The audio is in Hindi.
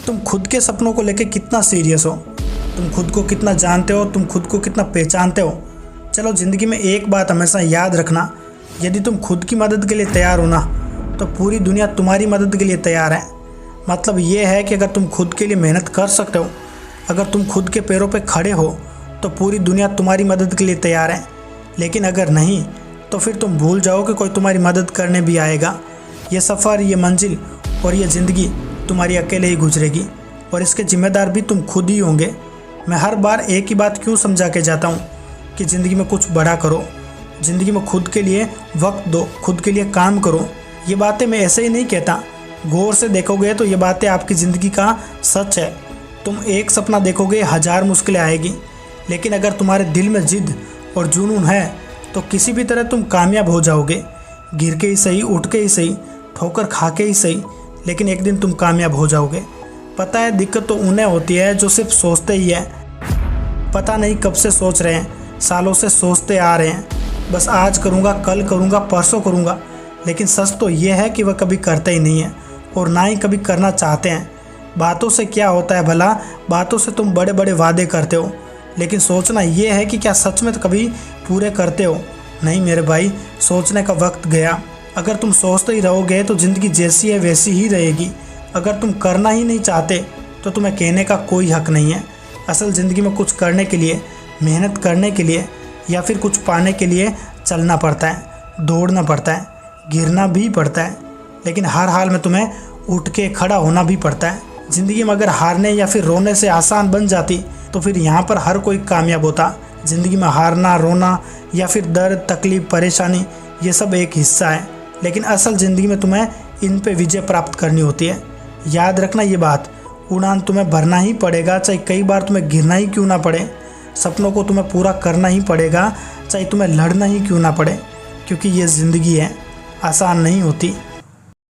तुम खुद के सपनों को लेकर कितना सीरियस हो, तुम खुद को कितना जानते हो, तुम खुद को कितना पहचानते हो। चलो ज़िंदगी में एक बात हमेशा याद रखना, यदि तुम खुद की मदद के लिए तैयार हो ना, तो पूरी दुनिया तुम्हारी मदद के लिए तैयार है। मतलब ये है कि अगर तुम खुद के लिए मेहनत कर सकते हो, अगर तुम खुद के पैरों पे खड़े हो, तो पूरी दुनिया तुम्हारी मदद के लिए तैयार है। लेकिन अगर नहीं, तो फिर तुम भूल जाओ कि कोई तुम्हारी मदद करने भी आएगा। ये सफ़र, ये मंजिल और ये ज़िंदगी तुम्हारी अकेले ही गुजरेगी और इसके ज़िम्मेदार भी तुम खुद ही होंगे। मैं हर बार एक ही बात क्यों समझा के जाता हूँ कि ज़िंदगी में कुछ बड़ा करो, ज़िंदगी में खुद के लिए वक्त दो, खुद के लिए काम करो। ये बातें मैं ऐसे ही नहीं कहता, गौर से देखोगे तो ये बातें आपकी ज़िंदगी का सच है। तुम एक सपना देखोगे, 1000 मुश्किलें आएगी, लेकिन अगर तुम्हारे दिल में जिद और जुनून है तो किसी भी तरह तुम कामयाब हो जाओगे। गिर के ही सही, उठ के ही सही, ठोकर खा के ही सही, लेकिन एक दिन तुम कामयाब हो जाओगे। पता है दिक्कत तो उन्हें होती है जो सिर्फ सोचते ही है, पता नहीं कब से सोच रहे हैं, सालों से सोचते आ रहे हैं, बस आज करूँगा, कल करूँगा, परसों करूँगा। लेकिन सच तो ये है कि वह कभी करते ही नहीं है और ना ही कभी करना चाहते हैं। बातों से क्या होता है भला, बातों से तुम बड़े बड़े वादे करते हो, लेकिन सोचना ये है कि क्या सच में तो कभी पूरे करते हो। नहीं मेरे भाई, सोचने का वक्त गया। अगर तुम सोचते ही रहोगे तो ज़िंदगी जैसी है वैसी ही रहेगी। अगर तुम करना ही नहीं चाहते तो तुम्हें कहने का कोई हक नहीं है। असल ज़िंदगी में कुछ करने के लिए, मेहनत करने के लिए या फिर कुछ पाने के लिए चलना पड़ता है, दौड़ना पड़ता है, गिरना भी पड़ता है, लेकिन हर हाल में तुम्हें उठ के खड़ा होना भी पड़ता है। ज़िंदगी में अगर हारने या फिर रोने से आसान बन जाती तो फिर यहाँ पर हर कोई कामयाब होता। ज़िंदगी में हारना, रोना या फिर दर्द, तकलीफ़, परेशानी, ये सब एक हिस्सा है, लेकिन असल ज़िंदगी में तुम्हें इन पे विजय प्राप्त करनी होती है। याद रखना ये बात, उड़ान तुम्हें भरना ही पड़ेगा, चाहे कई बार तुम्हें गिरना ही क्यों ना पड़े। सपनों को तुम्हें पूरा करना ही पड़ेगा, चाहे तुम्हें लड़ना ही क्यों ना पड़े, क्योंकि ये ज़िंदगी है, आसान नहीं होती।